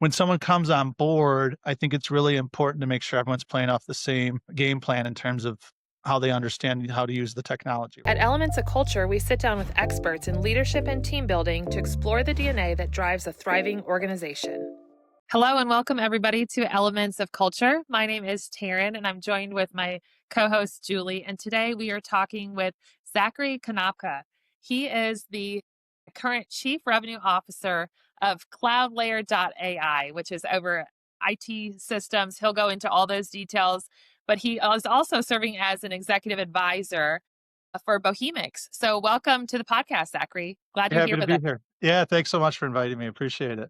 when someone comes on board, I think it's really important to make sure everyone's playing off the same game plan in terms of how they understand how to use the technology. At Elements of Culture, we sit down with experts in leadership and team building to explore the DNA that drives a thriving organization. Hello and welcome everybody to Elements of Culture. My name is Taryn and I'm joined with my co-host Julie. And today we are talking with Zachary Konopka. He is the current Chief Revenue Officer of CloudLayerAI, which is over IT systems. He'll go into all those details, but he is also serving as an executive advisor for Bohemix. So welcome to the podcast, Zachary. Glad you're Happy here to with be us. here. Yeah, thanks so much for inviting me. Appreciate it.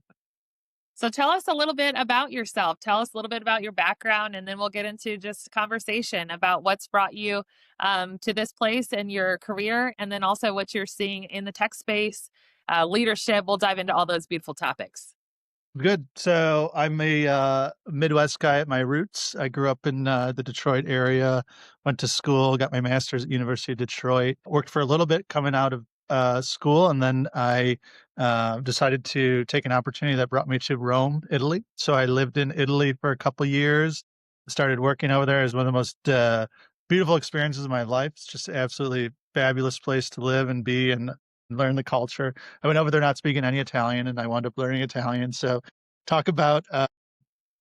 So tell us a little bit about yourself. Tell us a little bit about your background, and then we'll get into just conversation about what's brought you to this place in your career, and then also what you're seeing in the tech space, leadership. We'll dive into all those beautiful topics. Good. So I'm a Midwest guy at my roots. I grew up in the Detroit area, went to school, got my master's at University of Detroit, worked for a little bit coming out of school, and then I decided to take an opportunity that brought me to Rome, Italy. So I lived in Italy for a couple years, started working over there. It was one of the most beautiful experiences of my life. It's just an absolutely fabulous place to live and be and learn the culture. I went over there not speaking any Italian, and I wound up learning Italian. So talk about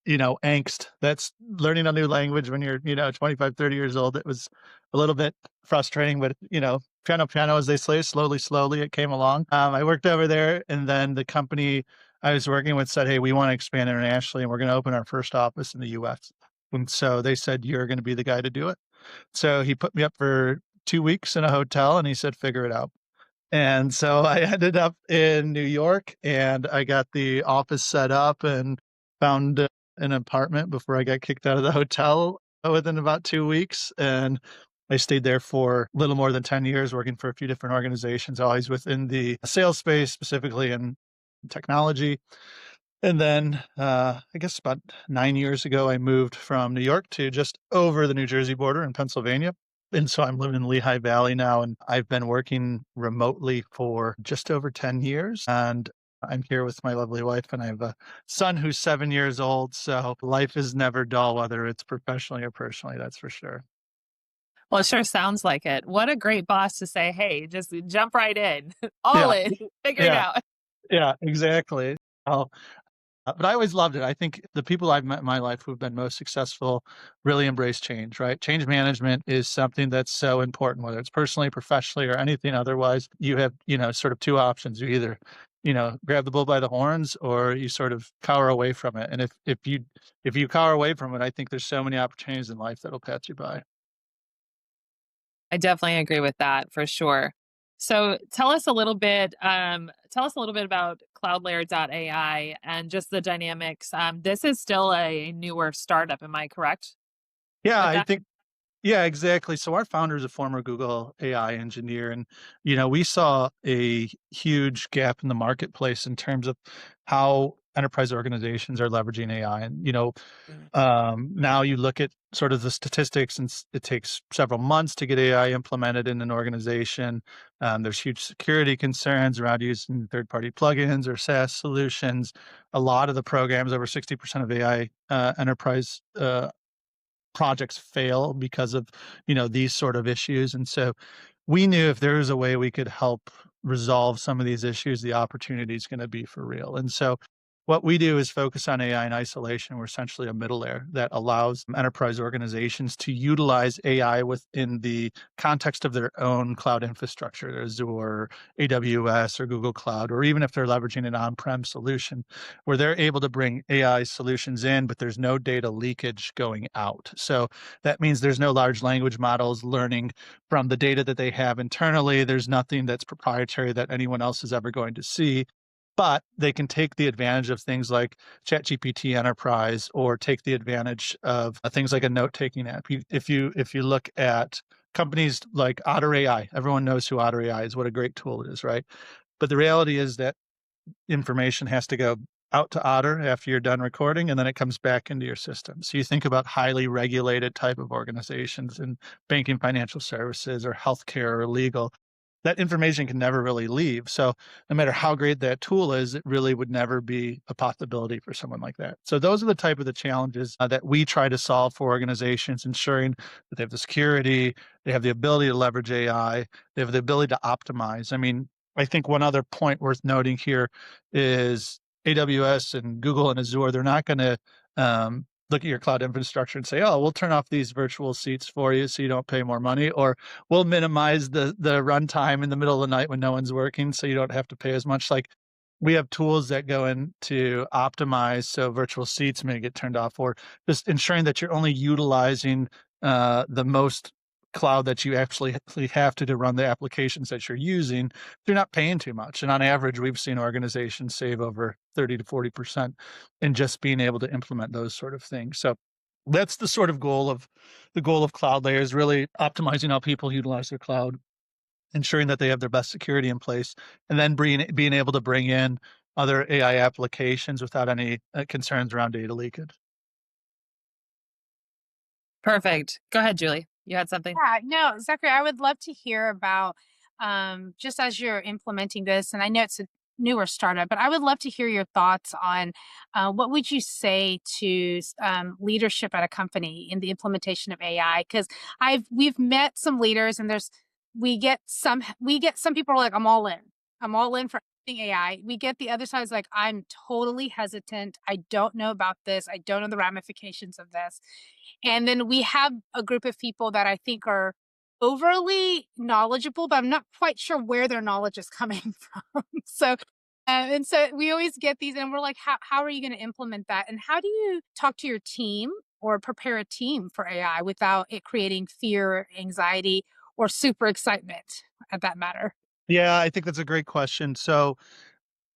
angst. That's learning a new language when you're 25, 30 years old. It was a little bit frustrating, but piano piano, as they say, slowly it came along. I worked over there, and then the company I was working with said, hey, we want to expand internationally, and we're going to open our first office in the US. And so they said, you're going to be the guy to do it. So he put me up for 2 weeks in a hotel, and he said, figure it out. And so I ended up in New York, and I got the office set up and found an apartment before I got kicked out of the hotel within about 2 weeks. And I stayed there for a little more than 10 years, working for a few different organizations, always within the sales space, specifically in technology. And then I guess about 9 years ago, I moved from New York to just over the New Jersey border in Pennsylvania. And so I'm living in Lehigh Valley now, and I've been working remotely for just over 10 years. And I'm here with my lovely wife, and I have a son who's 7 years old. So life is never dull, whether it's professionally or personally, that's for sure. Well, it sure sounds like it. What a great boss to say, hey, just jump right in, all Yeah, in, figure it yeah, out. yeah, exactly. Oh, but I always loved it. I think the people I've met in my life who've been most successful really embrace change, right? Change management is something that's so important, whether it's personally, professionally, or anything otherwise. You have, sort of two options. You either, grab the bull by the horns, or you sort of cower away from it. And if you cower away from it, I think there's so many opportunities in life that'll pass you by. I definitely agree with that for sure. So tell us a little bit. Tell us a little bit about CloudLayer.ai and just the dynamics. This is still a newer startup. Am I correct Yeah, with I that? think Yeah, exactly. So our founder is a former Google AI engineer, and we saw a huge gap in the marketplace in terms of how enterprise organizations are leveraging AI. And Mm. now you look at sort of the statistics, and it takes several months to get AI implemented in an organization. There's huge security concerns around using third-party plugins or SaaS solutions. A lot of the programs, over 60% of AI enterprise projects fail because of these sort of issues. And so we knew if there was a way we could help resolve some of these issues, the opportunity is going to be for real. And so what we do is focus on AI in isolation. We're essentially a middle layer that allows enterprise organizations to utilize AI within the context of their own cloud infrastructure, Azure, AWS, or Google Cloud, or even if they're leveraging an on-prem solution, where they're able to bring AI solutions in, but there's no data leakage going out. So that means there's no large language models learning from the data that they have internally. There's nothing that's proprietary that anyone else is ever going to see. But they can take the advantage of things like ChatGPT Enterprise, or take the advantage of things like a note-taking app. If you look at companies like Otter AI, everyone knows who Otter AI is, what a great tool it is, right? But the reality is that information has to go out to Otter after you're done recording, and then it comes back into your system. So you think about highly regulated type of organizations in banking, financial services, or healthcare, or legal. that information can never really leave. So no matter how great that tool is, it really would never be a possibility for someone like that. So those are the type of the challenges that we try to solve for organizations, ensuring that they have the security, they have the ability to leverage AI, they have the ability to optimize. I mean, I think one other point worth noting here is AWS and Google and Azure, they're not going to look at your cloud infrastructure and say, oh, we'll turn off these virtual seats for you so you don't pay more money, or we'll minimize the runtime in the middle of the night when no one's working so you don't have to pay as much. Like, we have tools that go in to optimize so virtual seats may get turned off, or just ensuring that you're only utilizing the most cloud that you actually have to run the applications that you're using. You're not paying too much. And on average, we've seen organizations save over 30 to 40% in just being able to implement those sort of things. So that's the sort of goal of CloudLayer, is really optimizing how people utilize their cloud, ensuring that they have their best security in place, and then being able to bring in other AI applications without any concerns around data leakage. Perfect. Go ahead, Julie. You had something? Yeah, no, Zachary, I would love to hear about just as you're implementing this, and I know it's a newer startup, but I would love to hear your thoughts on what would you say to leadership at a company in the implementation of AI? Because we've met some leaders, and we get some people are like, I'm all in for everything AI. We get the other side is like, I'm totally hesitant. I don't know about this. I don't know the ramifications of this. And then we have a group of people that I think are overly knowledgeable, but I'm not quite sure where their knowledge is coming from. So we always get these, and we're like, how are you going to implement that? And how do you talk to your team or prepare a team for AI without it creating fear, anxiety, or super excitement at that matter? Yeah, I think that's a great question. So,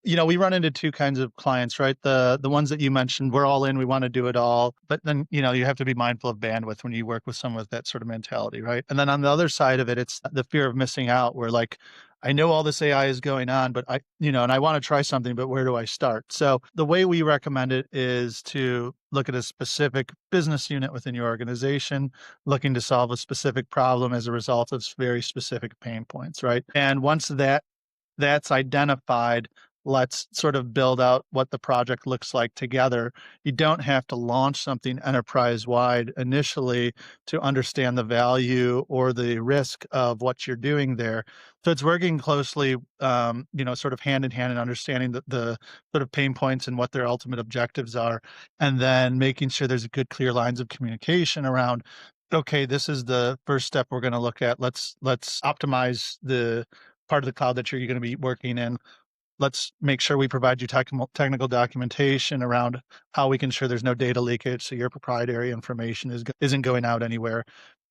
we run into two kinds of clients, right? The ones that you mentioned, we're all in, we want to do it all. But then, you have to be mindful of bandwidth when you work with someone with that sort of mentality, right? And then on the other side of it, it's the fear of missing out, where like, I know all this AI is going on, but and I want to try something, but where do I start? So the way we recommend it is to look at a specific business unit within your organization, looking to solve a specific problem as a result of very specific pain points, right? And once that's identified, let's sort of build out what the project looks like together. You don't have to launch something enterprise wide initially to understand the value or the risk of what you're doing there. So it's working closely, sort of hand in hand, and understanding the sort of pain points and what their ultimate objectives are, and then making sure there's a good, clear lines of communication around, okay, this is the first step we're going to look at. Let's optimize the part of the cloud that you're going to be working in. Let's make sure we provide you technical documentation around how we can ensure there's no data leakage, so your proprietary information isn't going out anywhere.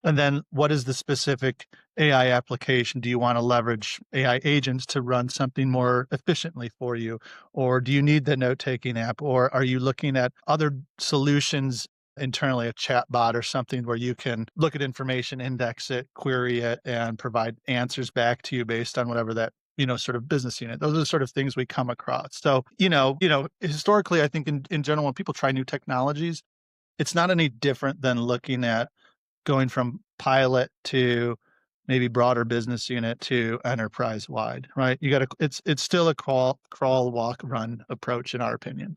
And then, what is the specific AI application? Do you want to leverage AI agents to run something more efficiently for you? Or do you need the note-taking app? Or are you looking at other solutions internally, a chat bot or something where you can look at information, index it, query it, and provide answers back to you based on whatever that sort of business unit. Those are the sort of things we come across. So, historically, I think in general, when people try new technologies, it's not any different than looking at going from pilot to maybe broader business unit to enterprise wide, right? It's still a crawl, walk, run approach, in our opinion.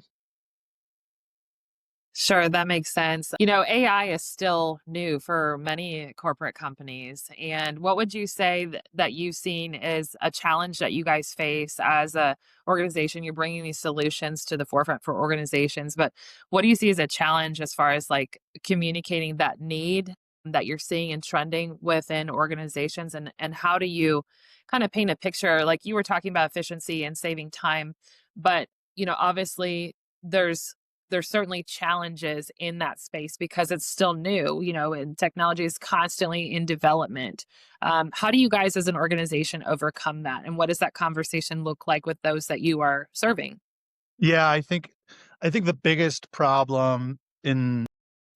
Sure, that makes sense. AI is still new for many corporate companies. And what would you say that you've seen is a challenge that you guys face as a organization? You're bringing these solutions to the forefront for organizations, but what do you see as a challenge as far as like communicating that need that you're seeing and trending within organizations? And how do you kind of paint a picture? Like you were talking about efficiency and saving time, but obviously there's certainly challenges in that space because it's still new, and technology is constantly in development. How do you guys as an organization overcome that? And what does that conversation look like with those that you are serving? Yeah, I think the biggest problem in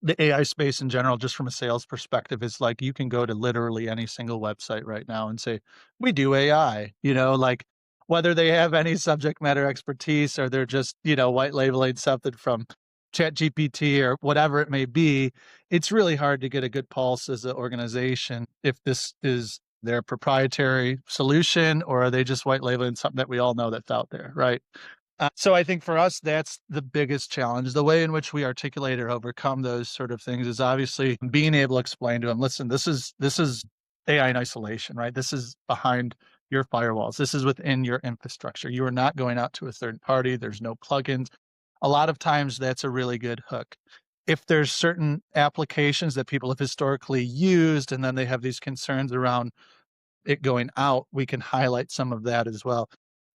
the AI space in general, just from a sales perspective, is like you can go to literally any single website right now and say, we do AI, like whether they have any subject matter expertise or they're just, white labeling something from Chat GPT or whatever it may be. It's really hard to get a good pulse as an organization if this is their proprietary solution, or are they just white labeling something that we all know that's out there, right? So I think for us, that's the biggest challenge. The way in which we articulate or overcome those sort of things is obviously being able to explain to them, listen, this is AI in isolation, right? This is behind your firewalls. This is within your infrastructure. You are not going out to a third party. There's no plugins. A lot of times that's a really good hook. If there's certain applications that people have historically used and then they have these concerns around it going out, we can highlight some of that as well.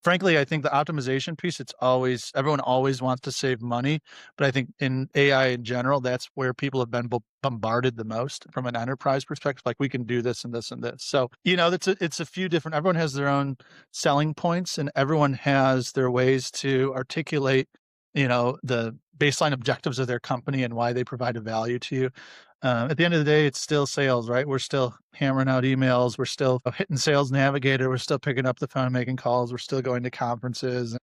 Frankly, I think the optimization piece, it's always everyone always wants to save money, but I think in AI in general, that's where people have been bombarded the most from an enterprise perspective. Like we can do this and this and this. So, it's a few different, everyone has their own selling points and everyone has their ways to articulate, the baseline objectives of their company and why they provide a value to you. At the end of the day, it's still sales, right? We're still hammering out emails. We're still hitting Sales Navigator. We're still picking up the phone, making calls. We're still going to conferences.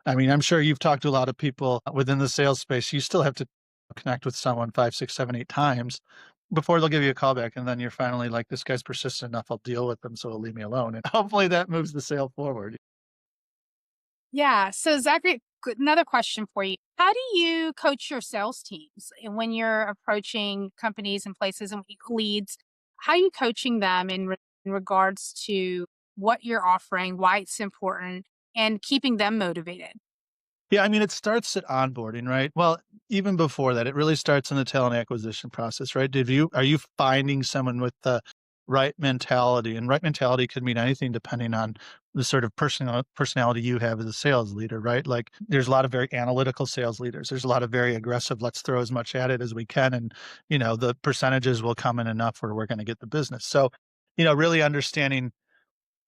I mean, I'm sure you've talked to a lot of people within the sales space. You still have to connect with someone 5, 6, 7, 8 times before they'll give you a call back. And then you're finally like, this guy's persistent enough. I'll deal with them. So he'll leave me alone. And hopefully that moves the sale forward. Yeah. So, Zachary, another question for you. How do you coach your sales teams and when you're approaching companies and places and leads? How are you coaching them in regards to what you're offering, why it's important, and keeping them motivated? Yeah, I mean, it starts at onboarding, right? Well, even before that, it really starts in the talent acquisition process, right? Are you finding someone with the right mentality? And right mentality could mean anything depending on the sort of personality you have as a sales leader, right? Like there's a lot of very analytical sales leaders. There's a lot of very aggressive, let's throw as much at it as we can. And, the percentages will come in enough where we're going to get the business. So, really understanding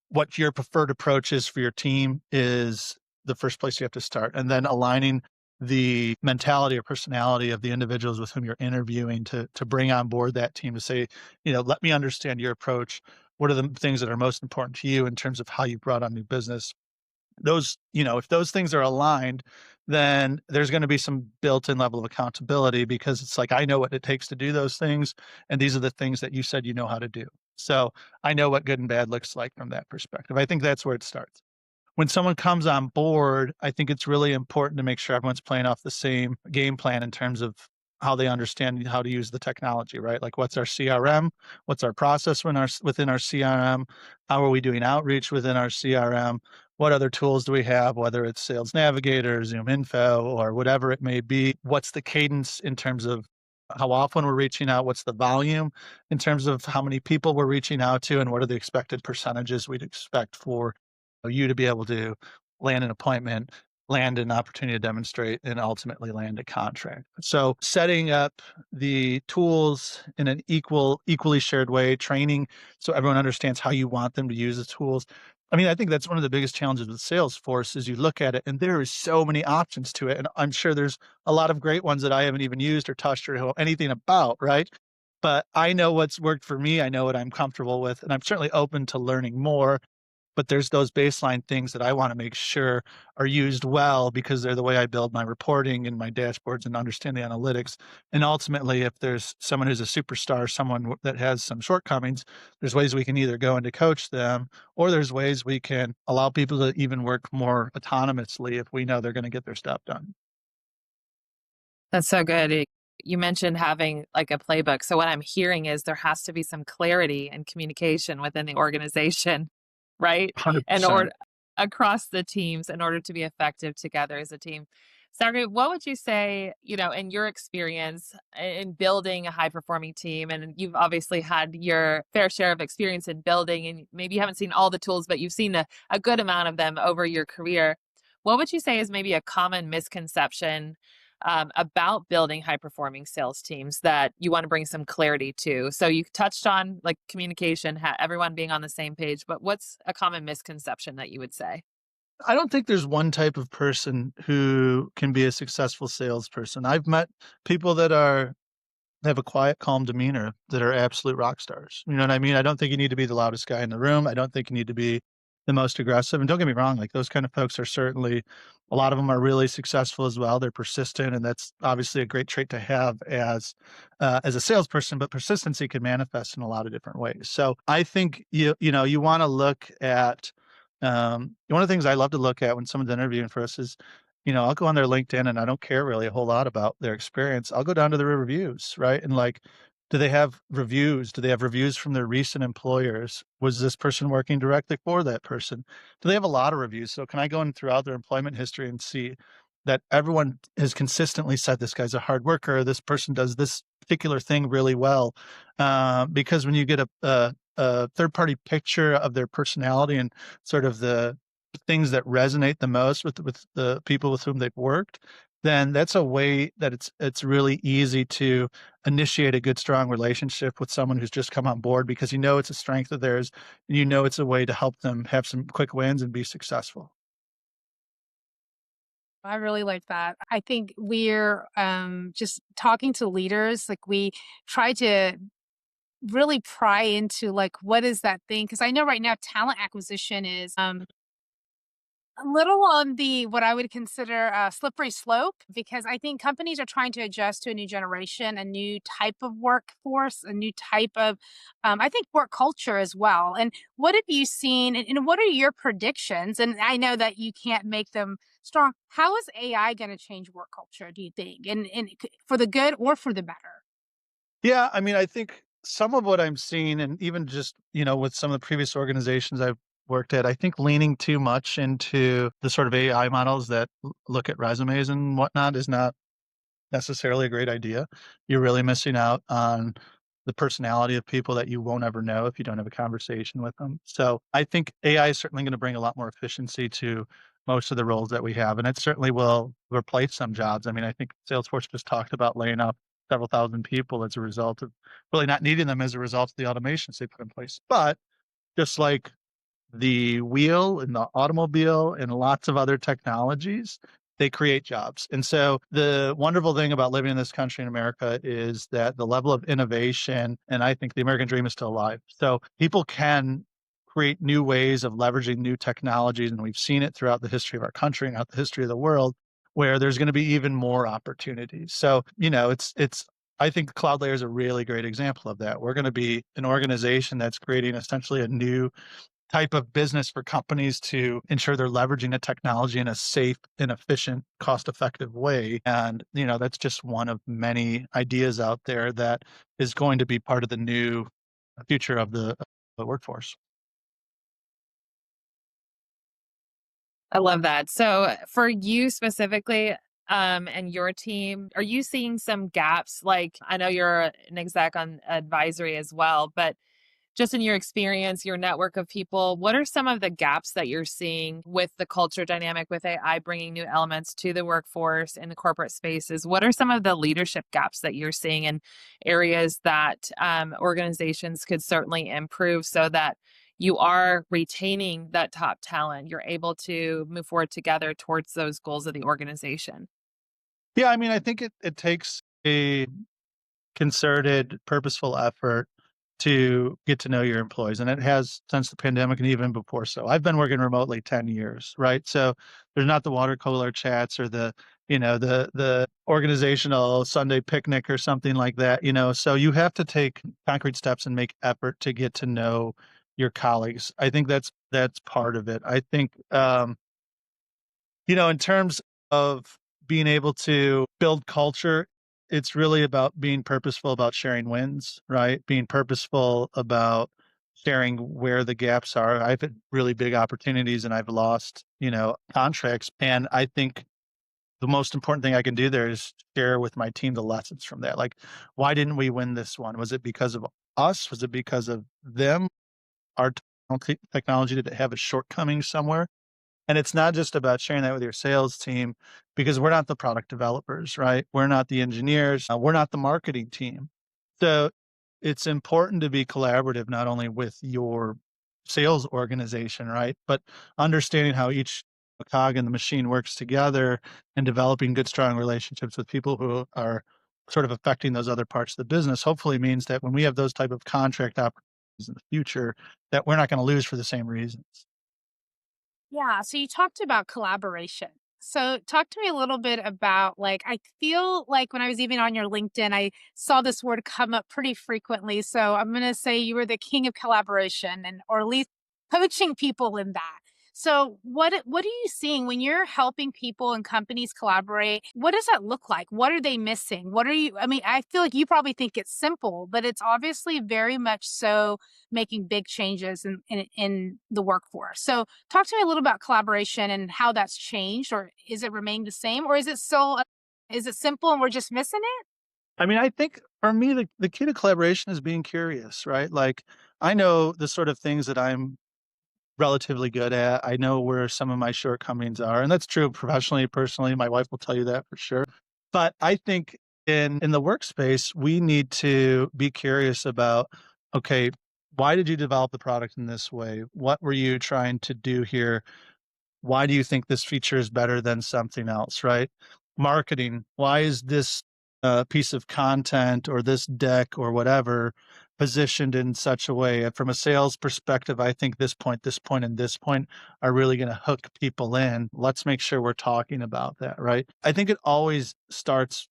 what your preferred approach is for your team is the first place you have to start. And then aligning the mentality or personality of the individuals with whom you're interviewing to bring on board that team to say, let me understand your approach. What are the things that are most important to you in terms of how you brought on new business? Those, if those things are aligned, then there's going to be some built-in level of accountability because it's like, I know what it takes to do those things. And these are the things that you said you know how to do. So I know what good and bad looks like from that perspective. I think that's where it starts. When someone comes on board, I think it's really important to make sure everyone's playing off the same game plan in terms of how they understand how to use the technology, right? Like what's our CRM? What's our process within our CRM? How are we doing outreach within our CRM? What other tools do we have, whether it's Sales Navigator, Zoom Info, or whatever it may be? What's the cadence in terms of how often we're reaching out? What's the volume in terms of how many people we're reaching out to? And what are the expected percentages we'd expect for you to be able to land an appointment, land an opportunity to demonstrate, and ultimately land a contract. So setting up the tools in an equally shared way, training so everyone understands how you want them to use the tools. I mean, I think that's one of the biggest challenges with Salesforce is you look at it and there is so many options to it. And I'm sure there's a lot of great ones that I haven't even used or touched or know anything about, right? But I know what's worked for me. I know what I'm comfortable with, and I'm certainly open to learning more. But there's those baseline things that I want to make sure are used well because they're the way I build my reporting and my dashboards and understand the analytics. And ultimately, if there's someone who's a superstar, someone that has some shortcomings, there's ways we can either go in to coach them, or there's ways we can allow people to even work more autonomously if we know they're going to get their stuff done. That's so good. You mentioned having like a playbook. So what I'm hearing is there has to be some clarity and communication within the organization, right? In 100%. order across the teams in order to be effective together as a team. Zachary, what would you say, in your experience in building a high performing team? And you've obviously had your fair share of experience in building, and maybe you haven't seen all the tools, but you've seen a good amount of them over your career. What would you say is maybe a common misconception about building high performing sales teams that you want to bring some clarity to? So you touched on like communication, everyone being on the same page, but what's a common misconception that you would say? I don't think there's one type of person who can be a successful salesperson. I've met people that have a quiet, calm demeanor that are absolute rock stars. You know what I mean? I don't think you need to be the loudest guy in the room. I don't think you need to be the most aggressive. And don't get me wrong, like those kind of folks are certainly a lot of them are really successful as well. They're persistent, and that's obviously a great trait to have as a salesperson. But persistency can manifest in a lot of different ways. So I think you want to look at one of the things I love to look at when someone's interviewing for us is, I'll go on their LinkedIn and I don't care really a whole lot about their experience. I'll go down to the reviews, right? And like, do they have reviews? Do they have reviews from their recent employers? Was this person working directly for that person? Do they have a lot of reviews? So can I go in throughout their employment history and see that everyone has consistently said this guy's a hard worker, this person does this particular thing really well? Because when you get a third party picture of their personality and sort of the things that resonate the most with the people with whom they've worked, then that's a way that it's really easy to initiate a good, strong relationship with someone who's just come on board because it's a strength of theirs, and it's a way to help them have some quick wins and be successful. I really like that. I think we're just talking to leaders, like we try to really pry into like what is that thing? Because I know right now talent acquisition is a little on the what I would consider a slippery slope because I think companies are trying to adjust to a new generation, a new type of workforce, a new type of, I think, work culture as well. And what have you seen, and what are your predictions? And I know that you can't make them strong. How is AI going to change work culture, do you think? And for the good or for the better? Yeah, I mean, I think some of what I'm seeing, and even just, with some of the previous organizations I've worked at, I think leaning too much into the sort of AI models that look at resumes and whatnot is not necessarily a great idea. You're really missing out on the personality of people that you won't ever know if you don't have a conversation with them. So I think AI is certainly going to bring a lot more efficiency to most of the roles that we have, and it certainly will replace some jobs. I mean, I think Salesforce just talked about laying off several thousand people as a result of really not needing them as a result of the automations they put in place. But just like the wheel and the automobile and lots of other technologies, they create jobs. And so the wonderful thing about living in this country in America is that the level of innovation, and I think the American dream is still alive. So people can create new ways of leveraging new technologies. And we've seen it throughout the history of our country and out the history of the world where there's going to be even more opportunities. So, I think CloudLayer is a really great example of that. We're going to be an organization that's creating essentially a new type of business for companies to ensure they're leveraging the technology in a safe and efficient, cost-effective way. And, that's just one of many ideas out there that is going to be part of the new future of the workforce. I love that. So, for you specifically, and your team, are you seeing some gaps? Like, I know you're an exec on advisory as well, but just in your experience, your network of people, what are some of the gaps that you're seeing with the culture dynamic with AI bringing new elements to the workforce in the corporate spaces? What are some of the leadership gaps that you're seeing in areas that organizations could certainly improve so that you are retaining that top talent? You're able to move forward together towards those goals of the organization. Yeah, I mean, I think it takes a concerted, purposeful effort to get to know your employees, and it has since the pandemic and even before. So I've been working remotely 10 years, right? So there's not the water cooler chats or the organizational Sunday picnic or something like that. So you have to take concrete steps and make effort to get to know your colleagues. I think that's part of it. I think in terms of being able to build culture, it's really about being purposeful about sharing wins, right? Being purposeful about sharing where the gaps are. I've had really big opportunities and I've lost, contracts. And I think the most important thing I can do there is share with my team the lessons from that. Like, why didn't we win this one? Was it because of us? Was it because of them? Our technology, did it have a shortcoming somewhere? And it's not just about sharing that with your sales team because we're not the product developers, right? We're not the engineers. We're not the marketing team. So it's important to be collaborative, not only with your sales organization, right? But understanding how each cog in the machine works together and developing good, strong relationships with people who are sort of affecting those other parts of the business, hopefully means that when we have those type of contract opportunities in the future, that we're not going to lose for the same reasons. Yeah, so you talked about collaboration. So talk to me a little bit about like I feel like when I was even on your LinkedIn, I saw this word come up pretty frequently. So I'm going to say you were the king of collaboration and or at least coaching people in that. So what are you seeing when you're helping people and companies collaborate? What does that look like? What are they missing? What are you I mean, I feel like you probably think it's simple, but it's obviously very much so making big changes in the workforce. So talk to me a little about collaboration and how that's changed, or is it remained the same, or is it simple and we're just missing it? I mean, I think for me, the key to collaboration is being curious, right? Like, I know the sort of things that I'm relatively good at. I know where some of my shortcomings are, and that's true professionally, personally. My wife will tell you that for sure. But I think in the workspace, we need to be curious about, okay, why did you develop the product in this way? What were you trying to do here? Why do you think this feature is better than something else, right? Marketing, why is this piece of content or this deck or whatever positioned in such a way? And from a sales perspective, I think this point, and this point are really going to hook people in. Let's make sure we're talking about that, right? I think it always starts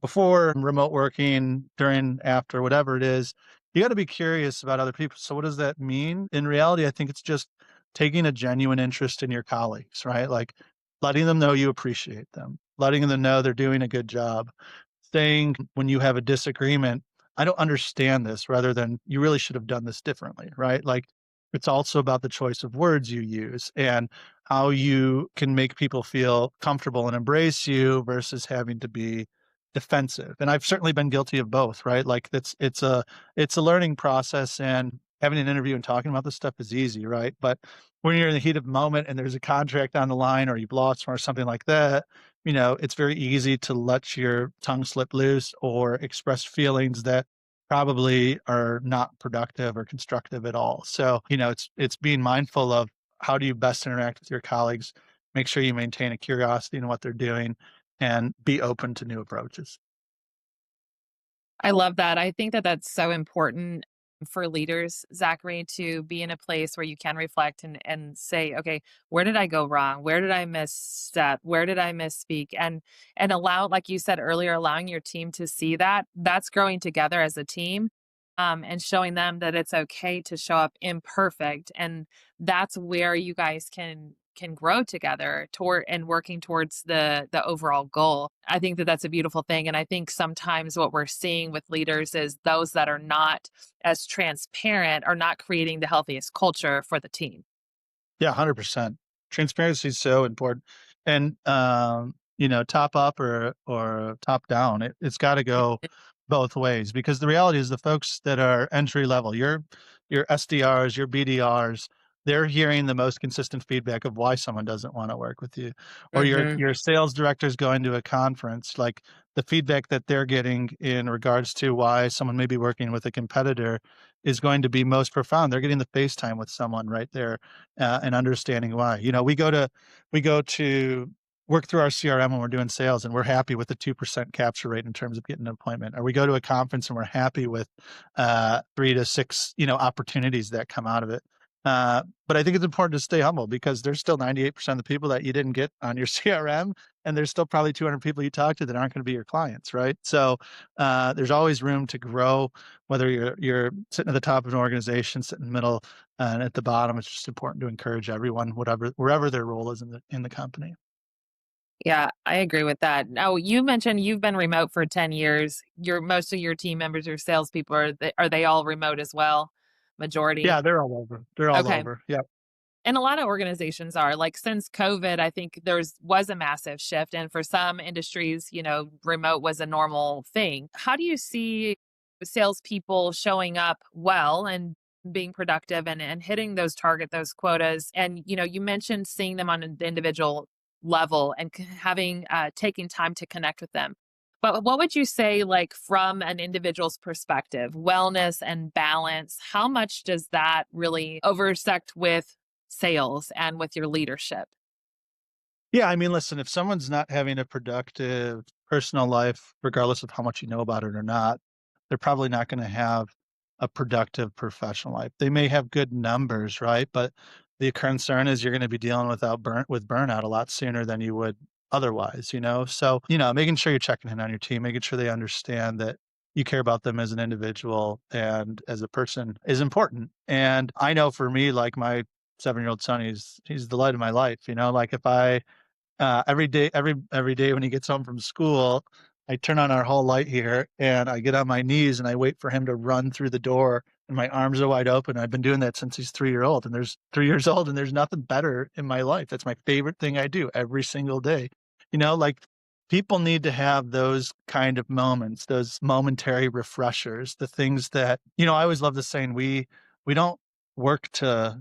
before remote working, during, after, whatever it is, you got to be curious about other people. So, what does that mean? In reality, I think it's just taking a genuine interest in your colleagues, right? Like letting them know you appreciate them, letting them know they're doing a good job, saying when you have a disagreement, I don't understand this, rather than you really should have done this differently, right? Like it's also about the choice of words you use and how you can make people feel comfortable and embrace you versus having to be defensive. And I've certainly been guilty of both, right? Like it's a learning process, and having an interview and talking about this stuff is easy, right? But when you're in the heat of the moment and there's a contract on the line or you've lost or something like that, it's very easy to let your tongue slip loose or express feelings that probably are not productive or constructive at all. So, it's being mindful of how do you best interact with your colleagues, make sure you maintain a curiosity in what they're doing, and be open to new approaches. I love that. I think that that's so important for leaders, Zachary, to be in a place where you can reflect and say, okay, where did I go wrong? Where did I misstep? Where did I misspeak? And allow, like you said earlier, allowing your team to see that. That's growing together as a team. And showing them that it's okay to show up imperfect, and that's where you guys can grow together toward and working towards the overall goal. I think that that's a beautiful thing, and I think sometimes what we're seeing with leaders is those that are not as transparent are not creating the healthiest culture for the team. Yeah, 100%. Transparency is so important. And, top up or top down, it's got to go both ways, because the reality is the folks that are entry level, your SDRs, your BDRs, they're hearing the most consistent feedback of why someone doesn't want to work with you. Or Mhm. your sales directors going to a conference, like the feedback that they're getting in regards to why someone may be working with a competitor is going to be most profound. They're getting the FaceTime with someone right there, and understanding why. We go to work through our CRM when we're doing sales, and we're happy with the 2% capture rate in terms of getting an appointment. Or we go to a conference and we're happy with 3 to 6, opportunities that come out of it. But I think it's important to stay humble, because there's still 98% of the people that you didn't get on your CRM, and there's still probably 200 people you talk to that aren't going to be your clients, right? So there's always room to grow, whether you're sitting at the top of an organization, sitting in the middle, and at the bottom. It's just important to encourage everyone, wherever their role is in the company. Yeah, I agree with that. Now, you mentioned you've been remote for 10 years. Most of your team members or salespeople, are they all remote as well? Majority? Yeah, they're all over. They're all Okay. over. Yeah. And a lot of organizations are like since COVID, I think was a massive shift. And for some industries, remote was a normal thing. How do you see salespeople showing up well and being productive and hitting those quotas? And, you mentioned seeing them on an individual level and having taking time to connect with them. But what would you say, like from an individual's perspective, wellness and balance, how much does that really intersect with sales and with your leadership? Yeah, I mean, listen, if someone's not having a productive personal life, regardless of how much you know about it or not, they're probably not going to have a productive professional life. They may have good numbers, right? But the concern is you're going to be dealing with burnout a lot sooner than you would otherwise, you know? So, making sure you're checking in on your team, making sure they understand that you care about them as an individual and as a person is important. And I know for me, like my 7-year-old son, he's the light of my life, like if I every day when he gets home from school, I turn on our hall light here and I get on my knees and I wait for him to run through the door and my arms are wide open. I've been doing that since he's 3 years old and there's nothing better in my life. That's my favorite thing I do every single day. Like people need to have those kind of moments, those momentary refreshers, the things that, I always love the saying, we don't work to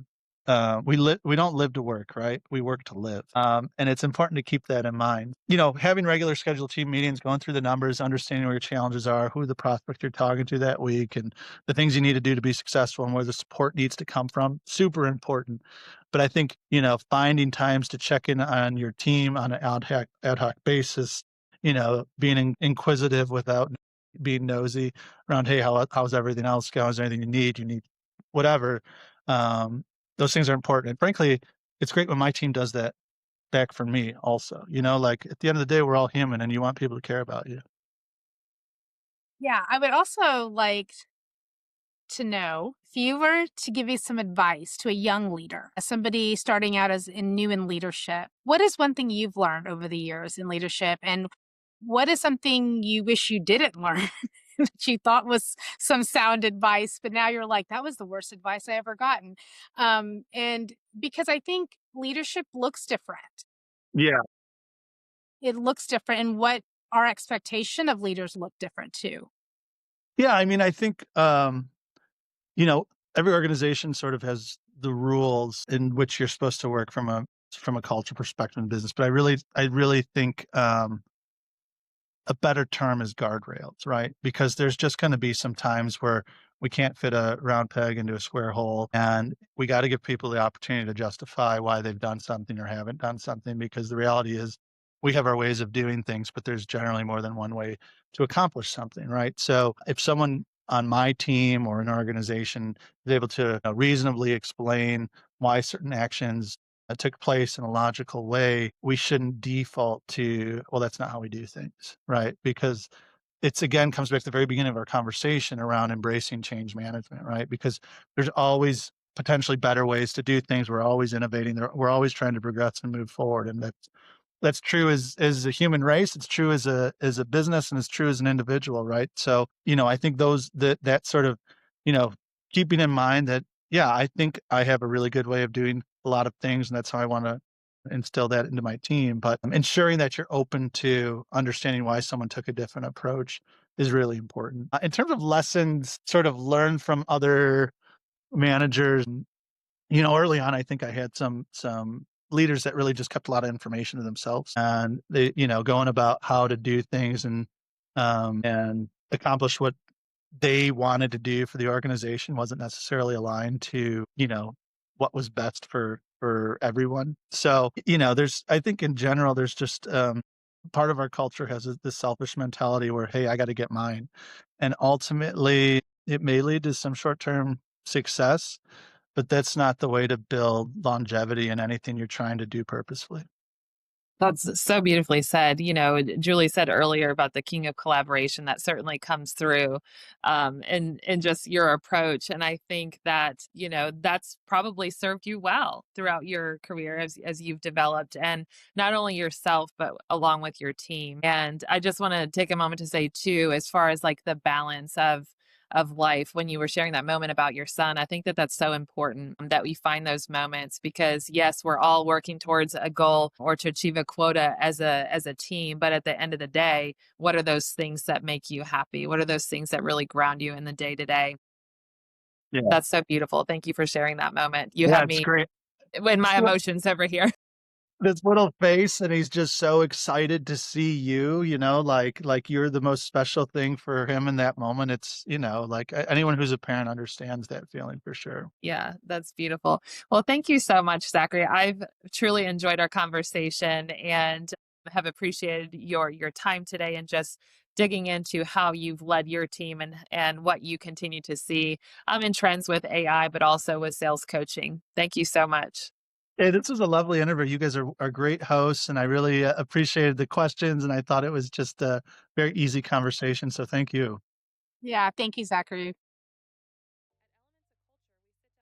we don't live to work, right? We work to live. And it's important to keep that in mind. Having regular scheduled team meetings, going through the numbers, understanding where your challenges are, who the prospect you're talking to that week, and the things you need to do to be successful and where the support needs to come from, super important. But I think, finding times to check in on your team on an ad hoc basis, inquisitive without being nosy around, hey, how's everything else going? Is there anything you need whatever. Um, those things are important. And frankly, it's great when my team does that back for me also. Like at the end of the day, we're all human and you want people to care about you. Yeah, I would also like to know if you were to give you some advice to a young leader, as somebody starting out new in leadership, what is one thing you've learned over the years in leadership? And what is something you wish you didn't learn that you thought was some sound advice, but now you're like, that was the worst advice I ever gotten? And because I think leadership looks different. Yeah. It looks different, and what our expectation of leaders look different too. Yeah. I mean, I think, you know, every organization sort of has the rules in which you're supposed to work from a culture perspective in business. But I really think, a better term is guardrails, right? Because there's just going to be some times where we can't fit a round peg into a square hole. And we got to give people the opportunity to justify why they've done something or haven't done something. Because the reality is we have our ways of doing things, but there's generally more than one way to accomplish something, right? So if someone on my team or an organization is able to reasonably explain why certain actions took place in a logical way, we shouldn't default to, well, that's not how we do things, right? Because it's again comes back to the very beginning of our conversation around embracing change management, right? Because there's always potentially better ways to do things. We're always innovating. We're always trying to progress and move forward, and that's true as a human race. It's true as a business, and it's true as an individual, right? So, I think that sort of, you know, keeping in mind that, yeah, I think I have a really good way of doing a lot of things, and that's how I want to instill that into my team. But ensuring that you're open to understanding why someone took a different approach is really important. In terms of lessons, sort of learned from other managers, early on, I think I had some leaders that really just kept a lot of information to themselves, and they, going about how to do things and accomplish what they wanted to do for the organization wasn't necessarily aligned to, what was best for everyone. So, I think in general, there's just part of our culture has this selfish mentality where, hey, I got to get mine, and ultimately, it may lead to some short term success, but that's not the way to build longevity in anything you're trying to do purposefully. That's so beautifully said. Julie said earlier about the king of collaboration. That certainly comes through in just your approach. And I think that, that's probably served you well throughout your career as you've developed, and not only yourself, but along with your team. And I just want to take a moment to say, too, as far as like the balance of life, when you were sharing that moment about your son, I think that that's so important that we find those moments, because yes, we're all working towards a goal or to achieve a quota as a team, but at the end of the day, what are those things that make you happy? What are those things that really ground you in the day to day? Yeah. That's so beautiful. Thank you for sharing that moment. You Yeah, have it's me great. in my emotions over here. This little face, and he's just so excited to see you, like you're the most special thing for him in that moment. It's, like anyone who's a parent understands that feeling for sure. Yeah, that's beautiful. Well, thank you so much, Zachary. I've truly enjoyed our conversation and have appreciated your time today, and just digging into how you've led your team and what you continue to see in trends with AI, but also with sales coaching. Thank you so much. Hey, this was a lovely interview. You guys are great hosts, and I really appreciated the questions, and I thought it was just a very easy conversation. So thank you. Yeah, thank you, Zachary.